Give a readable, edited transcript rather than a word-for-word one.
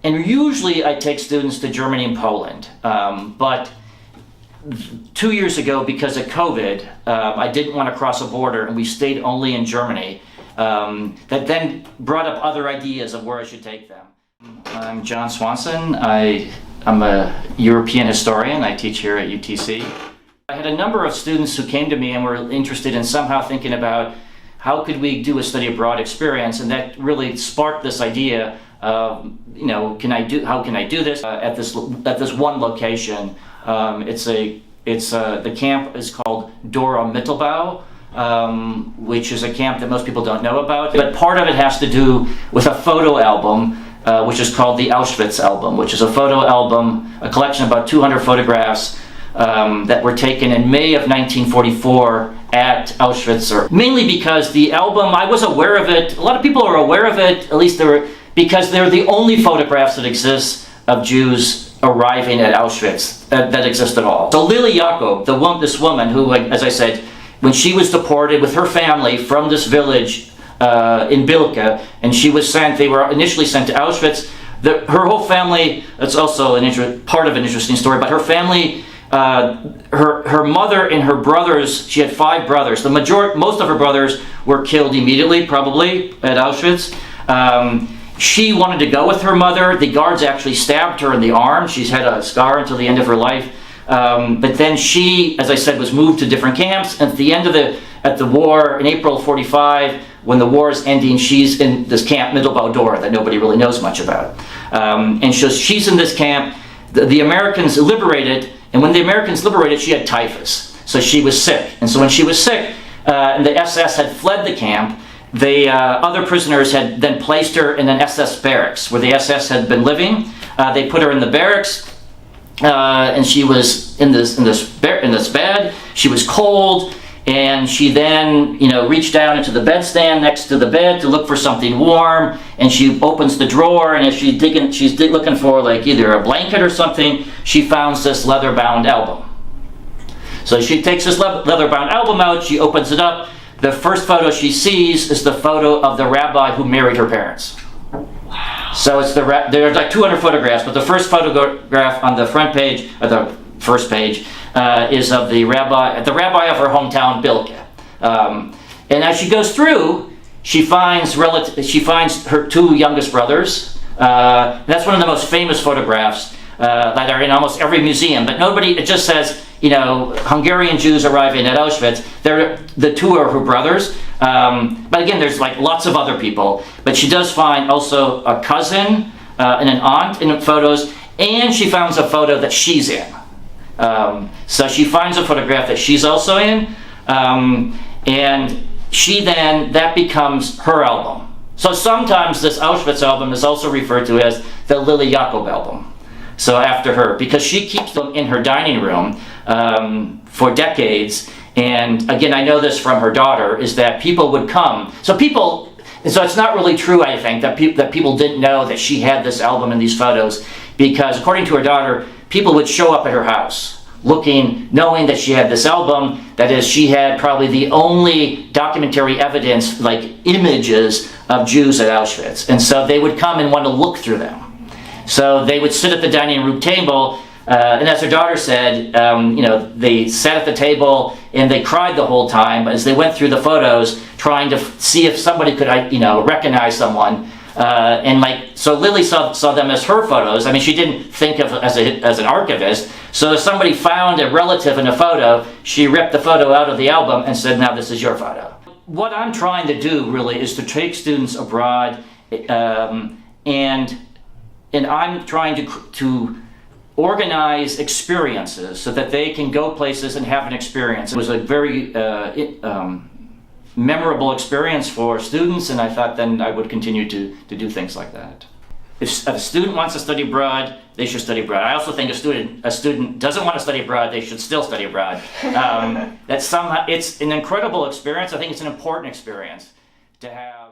And usually I take students to Germany and Poland, but 2 years ago, because of COVID, I didn't want to cross a border, and we stayed only in Germany. That then brought up other ideas of where I should take them. I'm John Swanson. I'm a European historian. I teach here at UTC. I had a number of students who came to me and were interested in somehow thinking about how could we do a study abroad experience, and that really sparked this idea of, how can I do this at this one location. The camp is called Dora Mittelbau, which is a camp that most people don't know about. But part of it has to do with a photo album, which is called the Auschwitz album, which is a photo album, a collection of about 200 photographs that were taken in May of 1944 at Auschwitz. Mainly because the album, I was aware of it. A lot of people are aware of it, at least because they're the only photographs that exist of Jews arriving at Auschwitz that exist at all. So Lily Jakob, this woman who, as I said, when she was deported with her family from this village in Bilka, and they were initially sent to Auschwitz. Her whole family, that's also part of an interesting story, but her family, her mother and her brothers, she had 5 brothers. Most of her brothers were killed immediately, probably, at Auschwitz. She wanted to go with her mother. The guards actually stabbed her in the arm. She's had a scar until the end of her life. But then she, as I said, was moved to different camps. At the end of the war, in April 45, when the war is ending, she's in this camp, Mittelbau Dora, that nobody really knows much about. And so she's in this camp. The Americans liberated, and when the Americans liberated, she had typhus. So she was sick. And so when she was sick, and the SS had fled the camp, the other prisoners had then placed her in an SS barracks where the SS had been living. They put her in the barracks, and she was in this bed. She was cold, and she then reached down into the bedstand next to the bed to look for something warm. And she opens the drawer, and as she's looking for either a blanket or something, she finds this leather-bound album. So she takes this leather-bound album out. She opens it up. The first photo she sees is the photo of the rabbi who married her parents. So there's like 200 photographs, but the first photograph on the front page, or the first page, is of the rabbi of her hometown, Bilka. And as she goes through, she finds her 2 youngest brothers. That's one of the most famous photographs that are in almost every museum. But it just says, Hungarian Jews arriving at Auschwitz. The 2 are her brothers. But again, there's lots of other people. But she does find also a cousin and an aunt in the photos, and she finds a photo that she's in. So she finds a photograph that she's also in, and that becomes her album. So sometimes this Auschwitz album is also referred to as the Lily Jakob album. So after her, because she keeps them in her dining room for decades. And again, I know this from her daughter, is that people would come. So it's not really true, I think, that people didn't know that she had this album and these photos, because according to her daughter, people would show up at her house knowing that she had this album. That is, she had probably the only documentary evidence, images of Jews at Auschwitz. And so they would come and want to look through them. So they would sit at the dining room table, and as her daughter said, they sat at the table and they cried the whole time as they went through the photos, trying to see if somebody could, recognize someone. So Lily saw them as her photos. I mean, she didn't think of as an archivist. So if somebody found a relative in a photo, she ripped the photo out of the album and said, "Now this is your photo." What I'm trying to do really is to take students abroad, and I'm trying to organize experiences so that they can go places and have an experience. It was a very memorable experience for students, and I thought then I would continue to do things like that. If a student wants to study abroad, they should study abroad. I also think a student doesn't want to study abroad, they should still study abroad. It's an incredible experience. I think it's an important experience to have.